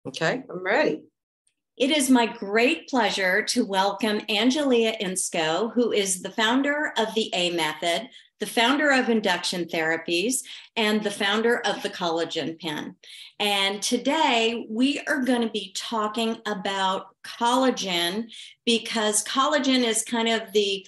Okay, I'm ready. It is my great pleasure to welcome Angelia Inscoe, who is the founder of the A Method, the founder of Induction Therapies, and the founder of the Collagen Pen. And today we are going to be talking about collagen, because collagen is kind of the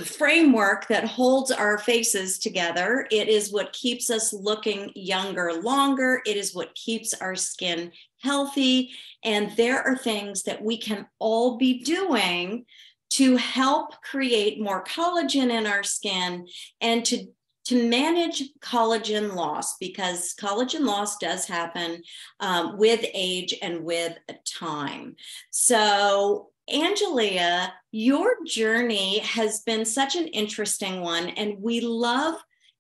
framework that holds our faces together. It is what keeps us looking younger longer. It is what keeps our skin healthy. And there are things that we can all be doing to help create more collagen in our skin and to manage collagen loss, because collagen loss does happen with age and with time. So Angelia, your journey has been such an interesting one, and we love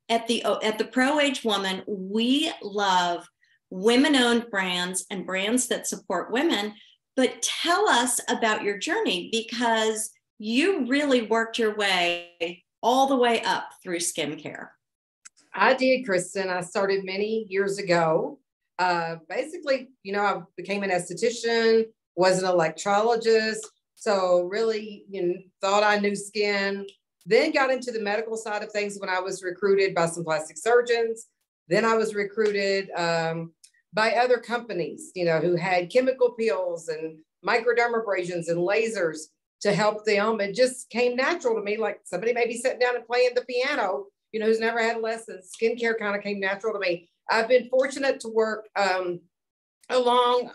at the Pro Age Woman, we love women-owned brands and brands that support women. But tell us about your journey, because you really worked your way all the way up through skincare. I did, Kristen. I started many years ago. Basically, I became an esthetician, was an electrologist. So really, thought I knew skin, then got into the medical side of things when I was recruited by some plastic surgeons. Then I was recruited by other companies, who had chemical peels and microdermabrasions and lasers to help them. It just came natural to me, like somebody maybe sitting down and playing the piano, who's never had lessons. Skincare kind of came natural to me. I've been fortunate to work along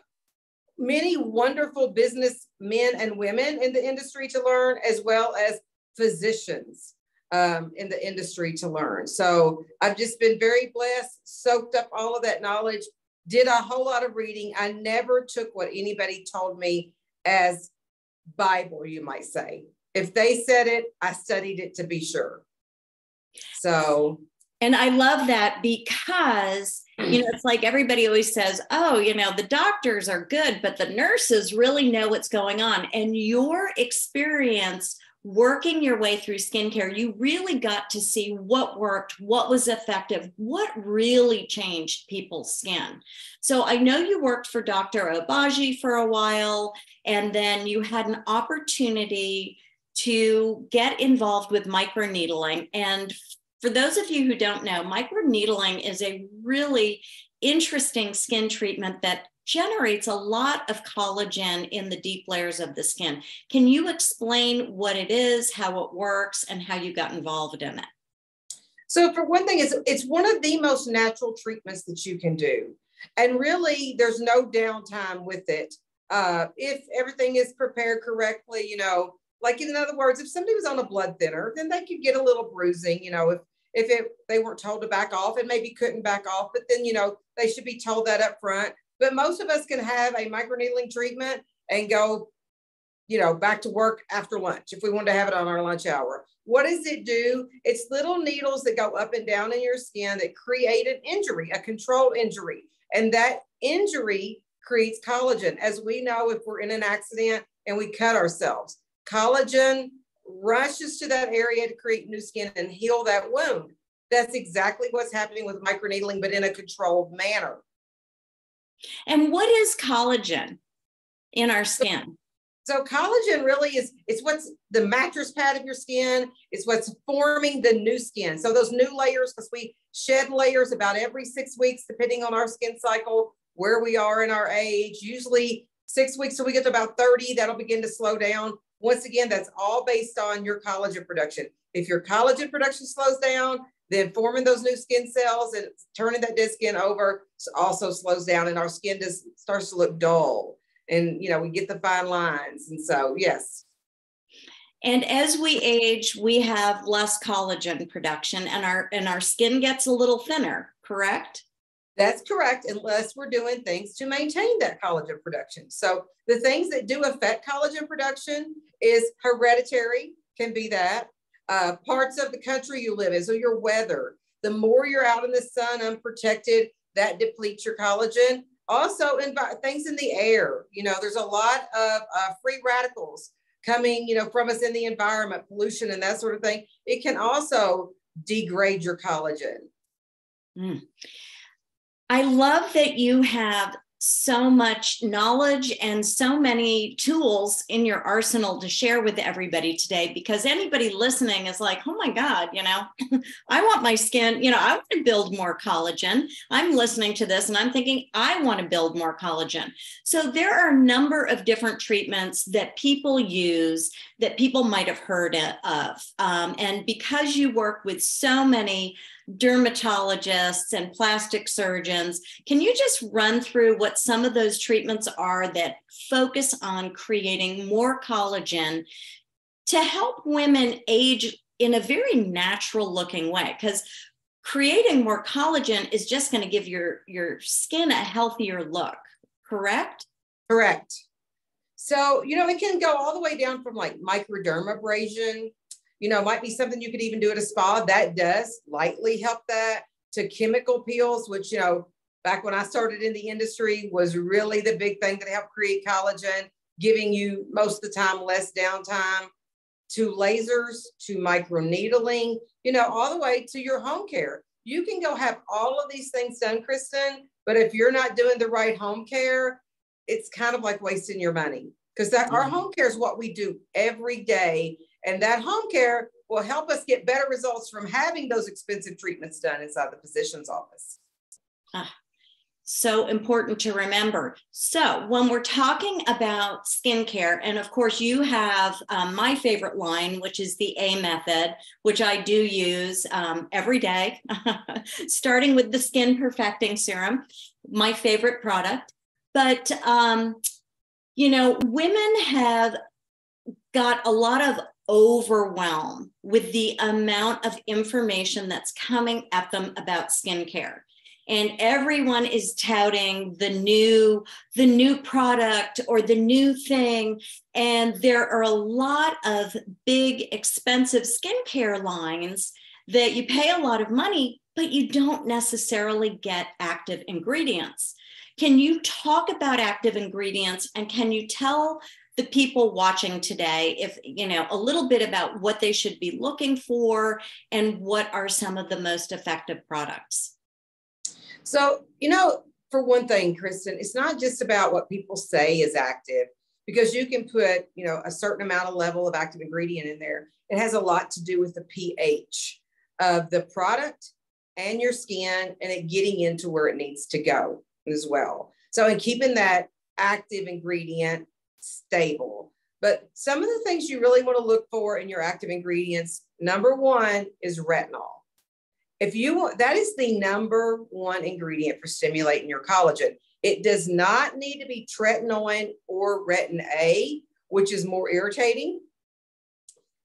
many wonderful business men and women in the industry to learn, as well as physicians in the industry to learn. So I've just been very blessed, soaked up all of that knowledge, did a whole lot of reading. I never took what anybody told me as Bible, you might say. If they said it, I studied it to be sure. So, and I love that, because it's like everybody always says, oh, the doctors are good, but the nurses really know what's going on. And your experience working your way through skincare, you really got to see what worked, what was effective, what really changed people's skin. So I know you worked for Dr. Obagi for a while, and then you had an opportunity to get involved with microneedling. And for those of you who don't know, microneedling is a really interesting skin treatment that generates a lot of collagen in the deep layers of the skin. Can you explain what it is, how it works, and how you got involved in it? So for one thing, it's one of the most natural treatments that you can do. And really, there's no downtime with it. If everything is prepared correctly, like in other words, if somebody was on a blood thinner, then they could get a little bruising, if they weren't told to back off and maybe couldn't back off, but then, they should be told that up front. But most of us can have a microneedling treatment and go, back to work after lunch if we want to have it on our lunch hour. What does it do? It's little needles that go up and down in your skin that create an injury, a controlled injury. And that injury creates collagen. As we know, if we're in an accident and we cut ourselves, collagen rushes to that area to create new skin and heal that wound. That's exactly what's happening with microneedling, but in a controlled manner. And what is collagen in our skin? So collagen really it's what's the mattress pad of your skin. It's what's forming the new skin. So those new layers, because we shed layers about every 6 weeks, depending on our skin cycle, where we are in our age, usually 6 weeks till we get to about 30, that'll begin to slow down. Once again, that's all based on your collagen production. If your collagen production slows down, then forming those new skin cells and turning that dead skin over also slows down, and our skin just starts to look dull. And, we get the fine lines. And so, yes. And as we age, we have less collagen production, and our skin gets a little thinner, correct? That's correct, unless we're doing things to maintain that collagen production. So the things that do affect collagen production is hereditary, can be that. Parts of the country you live in, so your weather. The more you're out in the sun unprotected, that depletes your collagen. Also, things in the air. There's a lot of free radicals coming, from us in the environment, pollution and that sort of thing. It can also degrade your collagen. I love that you have so much knowledge and so many tools in your arsenal to share with everybody today, because anybody listening is like, oh my God, I want my skin, I want to build more collagen. I'm listening to this and I'm thinking, I want to build more collagen. So there are a number of different treatments that people use that people might have heard of. And because you work with so many dermatologists and plastic surgeons, can you just run through what some of those treatments are that focus on creating more collagen to help women age in a very natural looking way? Because creating more collagen is just going to give your skin a healthier look, correct? Correct. So, it can go all the way down from like microdermabrasion, might be something you could even do at a spa that does lightly help that, to chemical peels, which, back when I started in the industry was really the big thing that helped create collagen, giving you most of the time less downtime, to lasers, to microneedling, all the way to your home care. You can go have all of these things done, Kristen, but if you're not doing the right home care, it's kind of like wasting your money, because our home care is what we do every day. And that home care will help us get better results from having those expensive treatments done inside the physician's office. So important to remember. So when we're talking about skincare, and of course you have my favorite line, which is the A method, which I do use every day, starting with the Skin Perfecting Serum, my favorite product. But, women have got a lot of overwhelm with the amount of information that's coming at them about skincare. And everyone is touting the new product or the new thing. And there are a lot of big, expensive skincare lines that you pay a lot of money, but you don't necessarily get active ingredients. Can you talk about active ingredients, and can you tell the people watching today, if a little bit about what they should be looking for and what are some of the most effective products? So, for one thing, Kristen, it's not just about what people say is active, because you can put, a certain amount of level of active ingredient in there. It has a lot to do with the pH of the product and your skin, and it getting into where it needs to go as well. So, in keeping that active ingredient stable. But some of the things you really want to look for in your active ingredients, number one is retinol. If you want, that is the number one ingredient for stimulating your collagen. It does not need to be tretinoin or retin A, which is more irritating,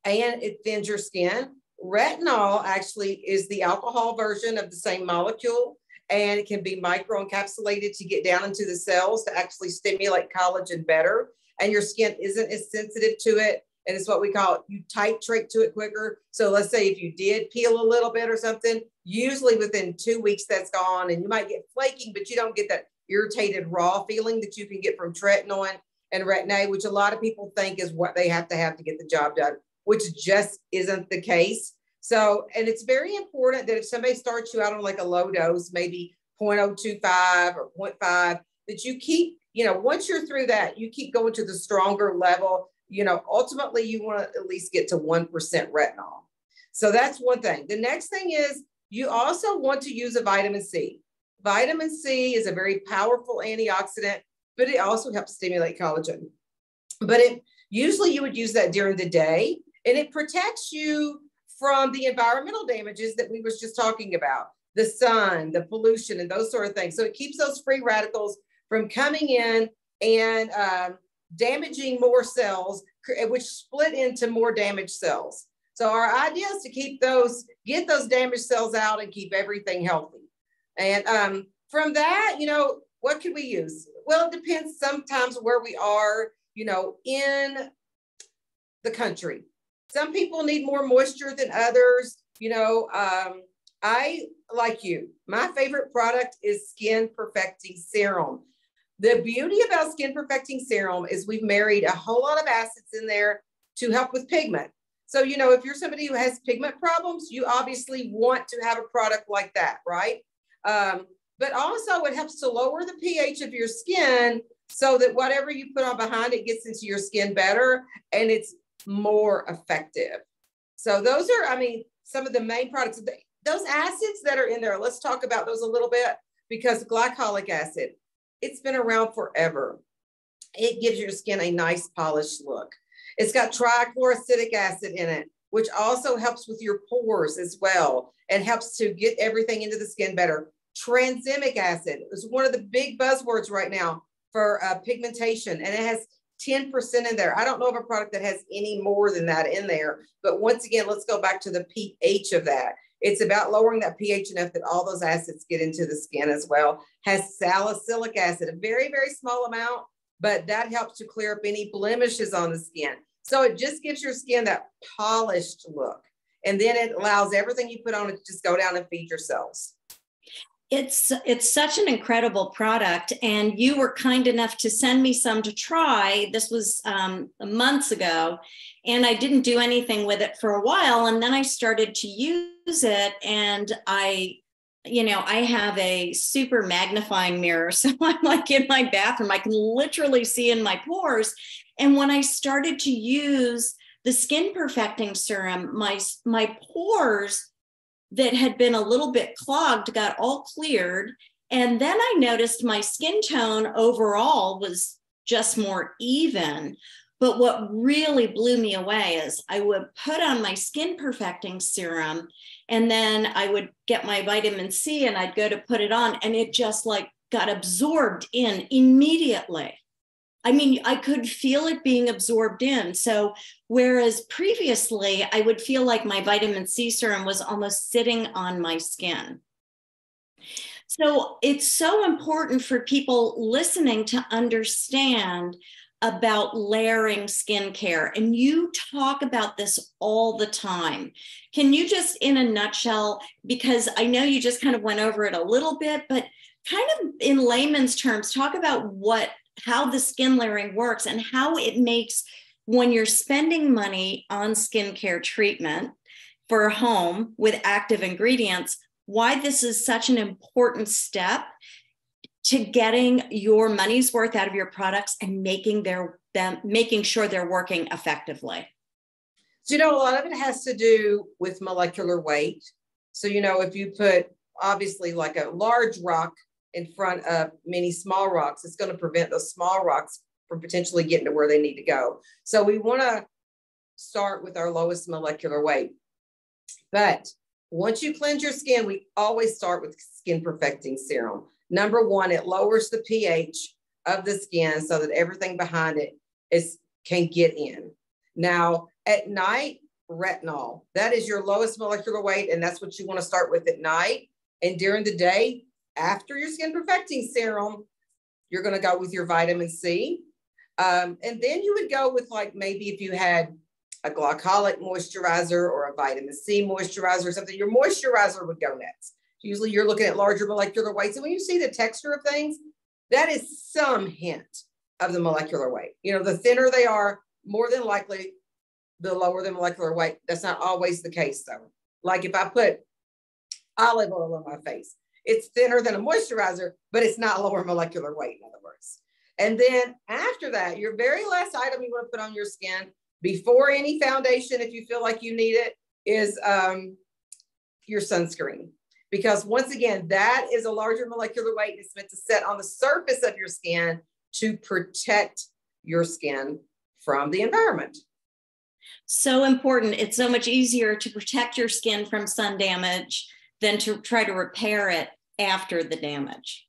and it thins your skin. Retinol actually is the alcohol version of the same molecule, and it can be microencapsulated to get down into the cells to actually stimulate collagen better. And your skin isn't as sensitive to it. And it's what we call, you titrate to it quicker. So let's say if you did peel a little bit or something, usually within 2 weeks that's gone, and you might get flaking, but you don't get that irritated raw feeling that you can get from tretinoin and retin A, which a lot of people think is what they have to get the job done, which just isn't the case. So, and it's very important that if somebody starts you out on like a low dose, maybe 0.025 or 0.5, that you keep, once you're through that, you keep going to the stronger level. Ultimately you want to at least get to 1% retinol. So that's one thing. The next thing is you also want to use a vitamin C. Vitamin C is a very powerful antioxidant, but it also helps stimulate collagen. But usually you would use that during the day, and it protects you from the environmental damages that we was just talking about, the sun, the pollution, and those sort of things. So it keeps those free radicals from coming in and damaging more cells, which split into more damaged cells. So our idea is to get those damaged cells out and keep everything healthy. And from that, what could we use? Well, it depends sometimes where we are, in the country. Some people need more moisture than others. I, like you, my favorite product is Skin Perfecting Serum. The beauty about Skin Perfecting Serum is we've married a whole lot of acids in there to help with pigment. So, if you're somebody who has pigment problems, you obviously want to have a product like that, right? But but also it helps to lower the pH of your skin so that whatever you put on behind it gets into your skin better and it's more effective. So those are, I mean, some of the main products. Those acids that are in there, let's talk about those a little bit, because glycolic acid, it's been around forever. It gives your skin a nice polished look. It's got trichloroacidic acid in it, which also helps with your pores as well and helps to get everything into the skin better. Tranexamic acid is one of the big buzzwords right now for pigmentation, and it has 10% in there. I don't know of a product that has any more than that in there, but once again, let's go back to the pH of that. It's about lowering that pH enough that all those acids get into the skin as well. Has salicylic acid, a very, very small amount, but that helps to clear up any blemishes on the skin. So it just gives your skin that polished look. And then it allows everything you put on it to just go down and feed your cells. It's such an incredible product, and you were kind enough to send me some to try. This was months ago, and I didn't do anything with it for a while, and then I started to use it, and I have a super magnifying mirror, so I'm like in my bathroom, I can literally see in my pores. And when I started to use the skin perfecting serum, my pores that had been a little bit clogged got all cleared. And then I noticed my skin tone overall was just more even. But what really blew me away is I would put on my skin perfecting serum, and then I would get my vitamin C and I'd go to put it on, and it just like got absorbed in immediately. I mean, I could feel it being absorbed in. So whereas previously I would feel like my vitamin C serum was almost sitting on my skin. So it's so important for people listening to understand about layering skincare. And you talk about this all the time. Can you just, in a nutshell, because I know you just kind of went over it a little bit, but kind of in layman's terms, talk about how the skin layering works and how it makes, when you're spending money on skincare treatment for a home with active ingredients, why this is such an important step to getting your money's worth out of your products and making sure they're working effectively. So, a lot of it has to do with molecular weight. So, if you put obviously like a large rock in front of many small rocks, it's going to prevent those small rocks from potentially getting to where they need to go. So we want to start with our lowest molecular weight. But once you cleanse your skin, we always start with skin perfecting serum. Number one, it lowers the pH of the skin so that everything behind it can get in. Now, at night, retinol, that is your lowest molecular weight, and that's what you want to start with at night. And during the day, after your skin perfecting serum, you're going to go with your vitamin C. And then you would go with, like, maybe if you had a glycolic moisturizer or a vitamin C moisturizer or something, your moisturizer would go next. Usually you're looking at larger molecular weights. And when you see the texture of things, that is some hint of the molecular weight. The thinner they are, more than likely, the lower the molecular weight. That's not always the case, though. Like if I put olive oil on my face, it's thinner than a moisturizer, but it's not lower molecular weight, in other words. And then after that, your very last item you want to put on your skin before any foundation, if you feel like you need it, is your sunscreen. Because once again, that is a larger molecular weight. It's meant to sit on the surface of your skin to protect your skin from the environment. So important. It's so much easier to protect your skin from sun damage than to try to repair it after the damage.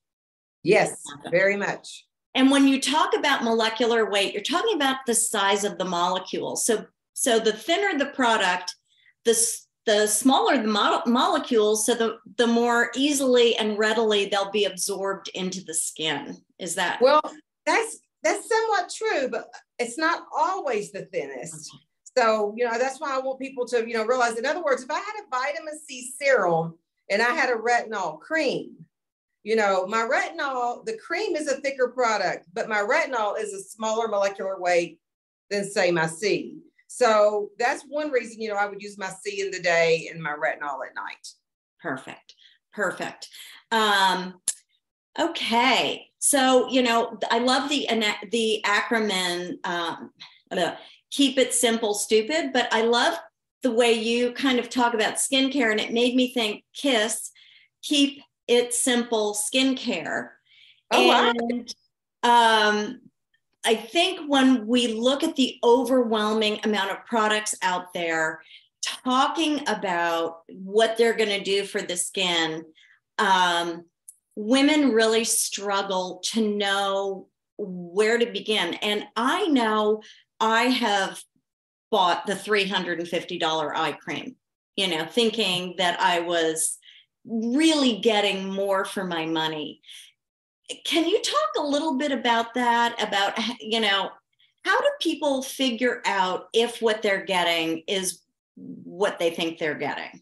Yes, very much. And when you talk about molecular weight, you're talking about the size of the molecule. So the thinner the product, the smaller the molecules, so the more easily and readily they'll be absorbed into the skin. Is that? Well, that's somewhat true, but it's not always the thinnest. Okay. So, that's why I want people to, realize, in other words, if I had a vitamin C serum and I had a retinol cream, my retinol, the cream is a thicker product, but my retinol is a smaller molecular weight than, say, my C. So that's one reason, I would use my C in the day and my retinol at night. Perfect. Okay. So, I love the acronym, keep it simple, stupid, but I love the way you kind of talk about skincare, and it made me think KISS, keep it simple skincare. Oh, wow. And I think when we look at the overwhelming amount of products out there, talking about what they're going to do for the skin, women really struggle to know where to begin. And I know I have bought the $350 eye cream, thinking that I was really getting more for my money. Can you talk a little bit about that? About, how do people figure out if what they're getting is what they think they're getting?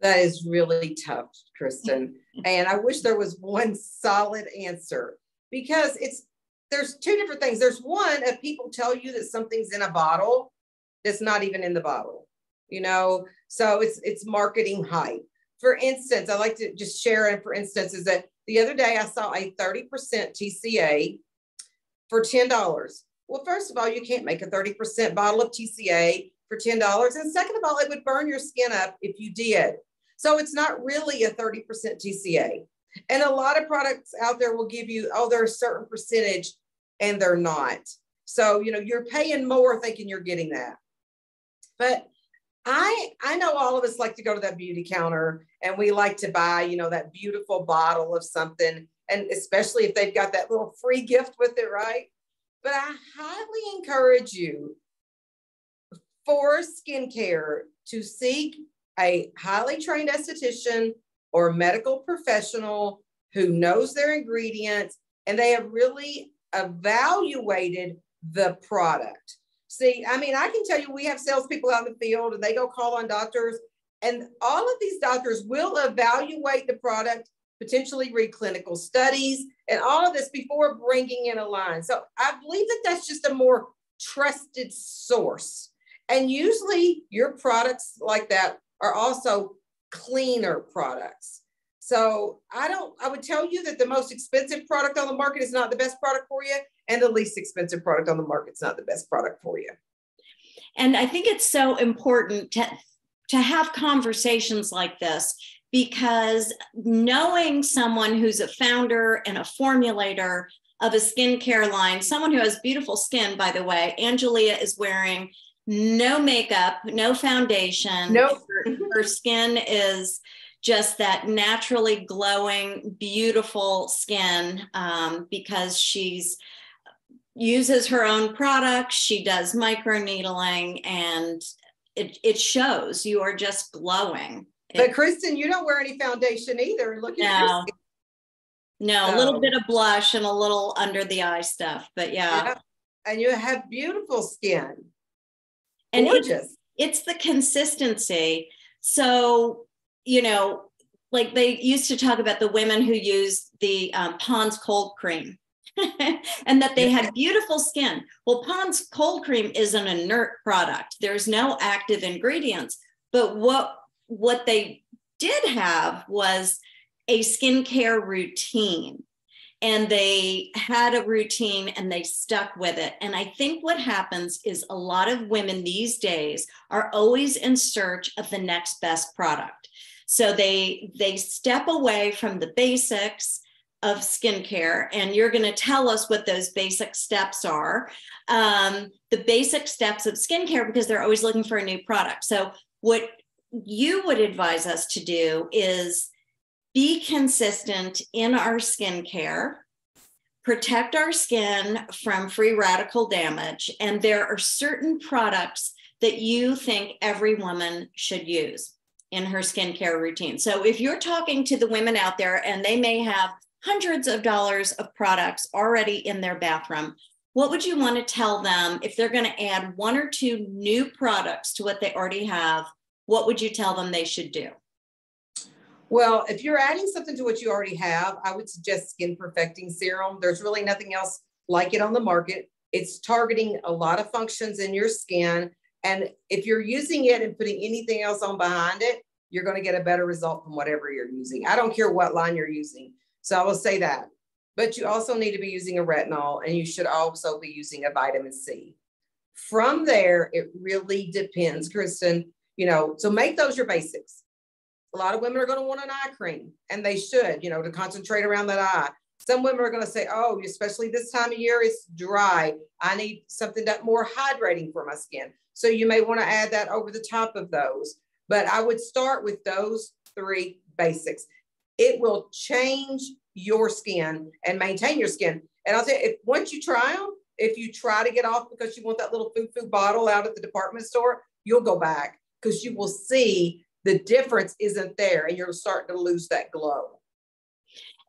That is really tough, Kristen. And I wish there was one solid answer, because there's two different things. There's one, if people tell you that something's in a bottle that's not even in the bottle, so it's marketing hype. For instance, I like to just share it, for instance, is that the other day I saw a 30% TCA for $10. Well, first of all, you can't make a 30% bottle of TCA for $10. And second of all, it would burn your skin up if you did. So it's not really a 30% TCA. And a lot of products out there will give you, they're a certain percentage, and they're not. So, you're paying more thinking you're getting that. But I know all of us like to go to that beauty counter, and we like to buy, that beautiful bottle of something. And especially if they've got that little free gift with it, right? But I highly encourage you, for skincare, to seek a highly trained esthetician or medical professional who knows their ingredients, and they have really evaluated the product. See, I can tell you, we have salespeople out in the field, and they go call on doctors, and all of these doctors will evaluate the product, potentially read clinical studies, and all of this before bringing in a line. So I believe that that's just a more trusted source. And usually your products like that are also cleaner products. So I would tell you that the most expensive product on the market is not the best product for you, and the least expensive product on the market is not the best product for you. And I think it's so important to have conversations like this, because knowing someone who's a founder and a formulator of a skincare line, someone who has beautiful skin, by the way, Angelia is wearing no makeup, no foundation. Nope. Her skin is just that naturally glowing, beautiful skin, because she's uses her own products. She does microneedling, and it shows. You are just glowing. But Kristen, you don't wear any foundation either. Look at your skin. No, a little bit of blush and a little under the eye stuff, but yeah. And you have beautiful skin. And gorgeous. It's the consistency. So, like they used to talk about the women who use the Pond's cold cream and that they had beautiful skin. Well, Pond's cold cream is an inert product. There's no active ingredients. But what they did have was a skincare routine. And they had a routine and they stuck with it. And I think what happens is a lot of women these days are always in search of the next best product. So they step away from the basics of skincare, and you're going to tell us what those basic steps are. The basic steps of skincare, because they're always looking for a new product. So what you would advise us to do is be consistent in our skincare, protect our skin from free radical damage, and there are certain products that you think every woman should use in her skincare routine. So if you're talking to the women out there and they may have hundreds of dollars of products already in their bathroom, what would you want to tell them if they're going to add one or two new products to what they already have? What would you tell them they should do? Well, if you're adding something to what you already have, I would suggest Skin Perfecting Serum. There's really nothing else like it on the market. It's targeting a lot of functions in your skin. And if you're using it and putting anything else on behind it, you're going to get a better result from whatever you're using. I don't care what line you're using. So I will say that. But you also need to be using a retinol, and you should also be using a vitamin C. From there, it really depends, Kristen, so make those your basics. A lot of women are going to want an eye cream, and they should, to concentrate around that eye. Some women are going to say, oh, especially this time of year, it's dry. I need something that more hydrating for my skin. So you may want to add that over the top of those. But I would start with those 3 basics. It will change your skin and maintain your skin. And I'll tell you, once you try them, if you try to get off because you want that little foo-foo bottle out at the department store, you'll go back because you will see the difference isn't there, and you're starting to lose that glow.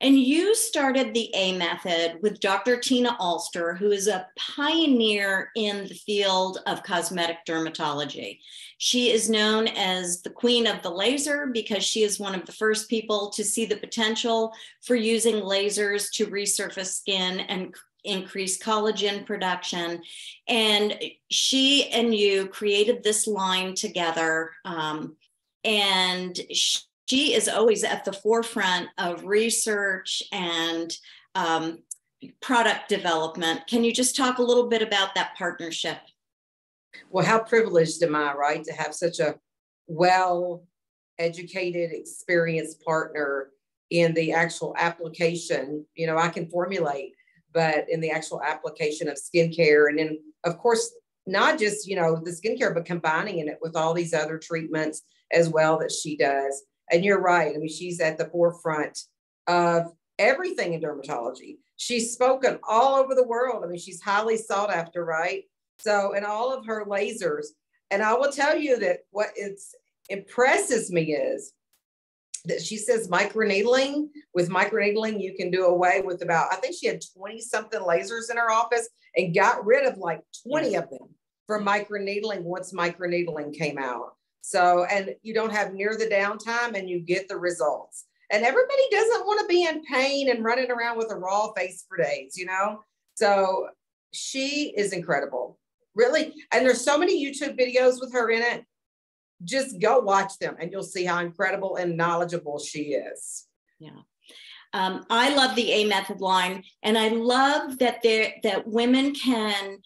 And you started the A method with Dr. Tina Alster, who is a pioneer in the field of cosmetic dermatology. She is known as the queen of the laser because she is one of the first people to see the potential for using lasers to resurface skin and increase collagen production. And she and you created this line together. And she is always at the forefront of research and product development. Can you just talk a little bit about that partnership? Well, how privileged am I, right, to have such a well-educated, experienced partner in the actual application. I can formulate, but in the actual application of skincare. And then, of course, not just, the skincare, but combining it with all these other treatments as well that she does. And you're right. I mean, she's at the forefront of everything in dermatology. She's spoken all over the world. I mean, she's highly sought after, right? So, in all of her lasers. And I will tell you that what impresses me is that she says microneedling. With microneedling, you can do away with I think she had 20 something lasers in her office and got rid of like 20 of them for microneedling once microneedling came out. So, and you don't have near the downtime and you get the results. And everybody doesn't want to be in pain and running around with a raw face for days, So she is incredible, really. And there's so many YouTube videos with her in it. Just go watch them and you'll see how incredible and knowledgeable she is. Yeah. I love the A method line, and I love that women can,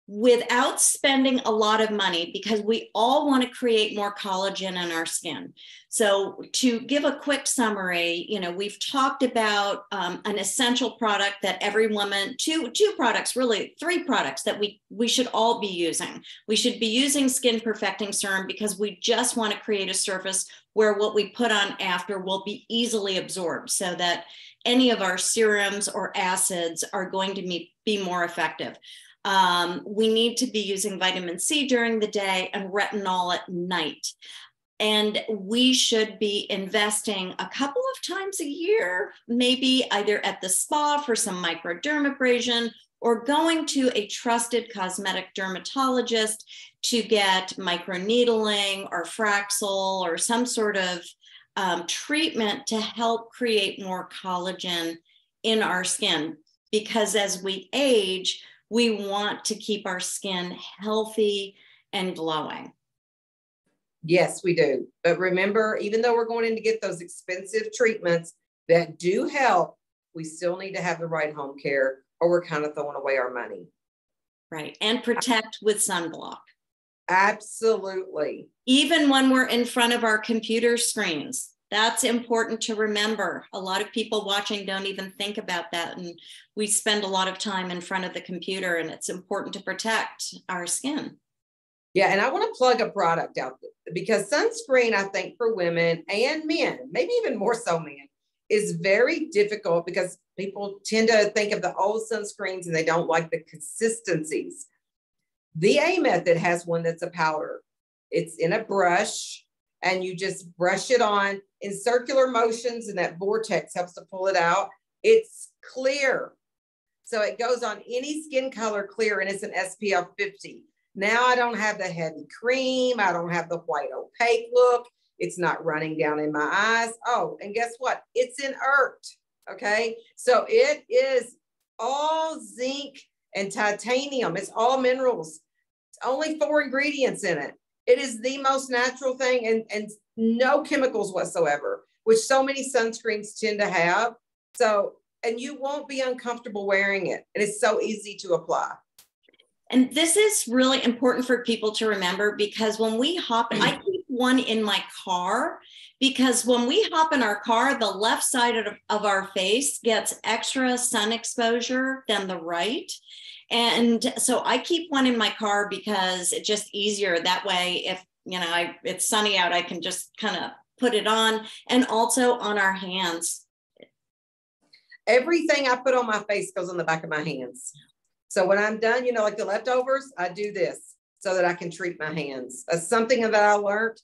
without spending a lot of money, because we all want to create more collagen in our skin. So to give a quick summary, we've talked about an essential product that every woman, two products, really 3 products that we should all be using. We should be using Skin Perfecting Serum because we just want to create a surface where what we put on after will be easily absorbed so that any of our serums or acids are going to be more effective. We need to be using vitamin C during the day and retinol at night. And we should be investing a couple of times a year, maybe either at the spa for some microdermabrasion or going to a trusted cosmetic dermatologist to get microneedling or Fraxel or some sort of treatment to help create more collagen in our skin. Because as we age, we want to keep our skin healthy and glowing. Yes, we do. But remember, even though we're going in to get those expensive treatments that do help, we still need to have the right home care, or we're kind of throwing away our money. Right. And protect with sunblock. Absolutely. Even when we're in front of our computer screens. That's important to remember. A lot of people watching don't even think about that. And we spend a lot of time in front of the computer, and it's important to protect our skin. Yeah. And I want to plug a product out there because sunscreen, I think for women and men, maybe even more so men, is very difficult because people tend to think of the old sunscreens and they don't like the consistencies. The A method has one that's a powder. It's in a brush and you just brush it on in circular motions, and that vortex helps to pull it out. It's clear. So it goes on any skin color clear, and it's an SPF 50. Now I don't have the heavy cream. I don't have the white opaque look. It's not running down in my eyes. Oh, and guess what? It's inert. Okay. So it is all zinc and titanium. It's all minerals. It's only 4 ingredients in it. It is the most natural thing and no chemicals whatsoever, which so many sunscreens tend to have. So, and you won't be uncomfortable wearing it. And it's so easy to apply. And this is really important for people to remember, because when we hop, I keep one in my car, because when we hop in our car, the left side of our face gets extra sun exposure than the right. And so I keep one in my car because it's just easier. That way, if, you know, it's sunny out, I can just kind of put it on, and also on our hands. Everything I put on my face goes on the back of my hands. So when I'm done, you know, like the leftovers, I do this so that I can treat my hands. That's something that I learned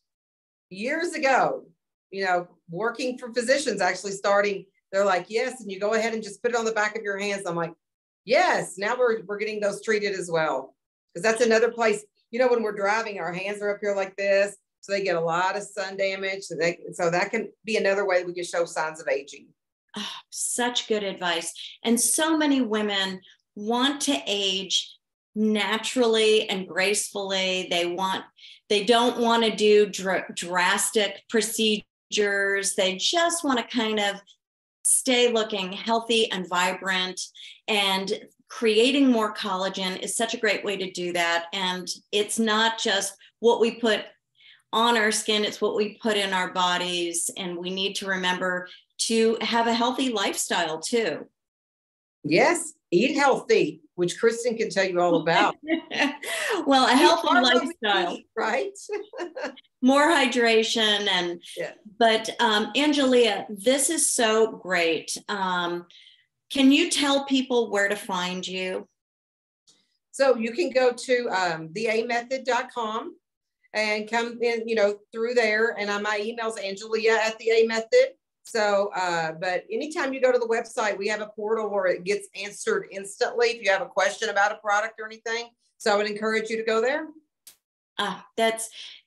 years ago, you know, working for physicians, actually starting, they're like, yes, and you go ahead and just put it on the back of your hands. I'm like, yes, now we're getting those treated as well. Because that's another place, you know, when we're driving, our hands are up here like this, so they get a lot of sun damage. So that can be another way we can show signs of aging. Oh, such good advice. And so many women want to age naturally and gracefully. They don't want to do drastic procedures. They just want to kind of stay looking healthy and vibrant, and creating more collagen is such a great way to do that. And it's not just what we put on our skin, it's what we put in our bodies. And we need to remember to have a healthy lifestyle too. Yes, eat healthy, which Kristen can tell you all about. Well, a healthy lifestyle, right? More hydration, and yeah. But Angelia, this is so great. Can you tell people where to find you? So you can go to theamethod.com and come in, you know, through there. And my email's Angelia@theamethod. So, but anytime you go to the website, we have a portal where it gets answered instantly if you have a question about a product or anything. So I would encourage you to go there.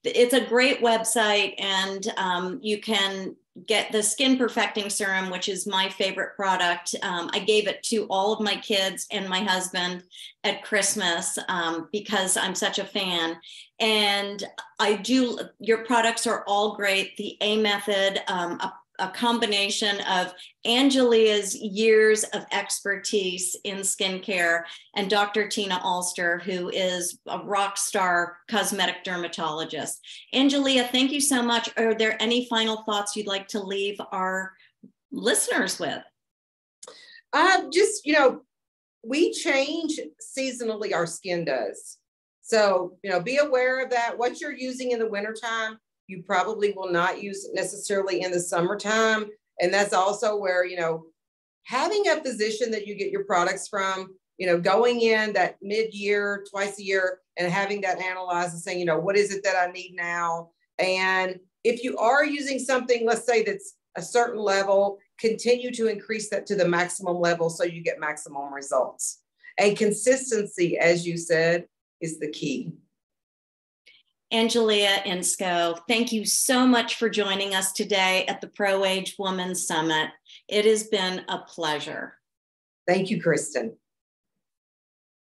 It's a great website, and you can get the Skin Perfecting Serum, which is my favorite product. I gave it to all of my kids and my husband at Christmas because I'm such a fan. And your products are all great. The A Method, a combination of Angelia's years of expertise in skincare and Dr. Tina Alster, who is a rock star cosmetic dermatologist. Angelia, thank you so much. Are there any final thoughts you'd like to leave our listeners with? Just, you know, we change seasonally, our skin does. So, you know, be aware of that. What you're using in the wintertime, you probably will not use it necessarily in the summertime. And that's also where, you know, having a physician that you get your products from, you know, going in that mid-year, twice a year, and having that analyzed and saying, you know, what is it that I need now? And if you are using something, let's say that's a certain level, continue to increase that to the maximum level so you get maximum results. And consistency, as you said, is the key. Angelia Inscoe, thank you so much for joining us today at the Pro Age Woman Summit. It has been a pleasure. Thank you, Kristen.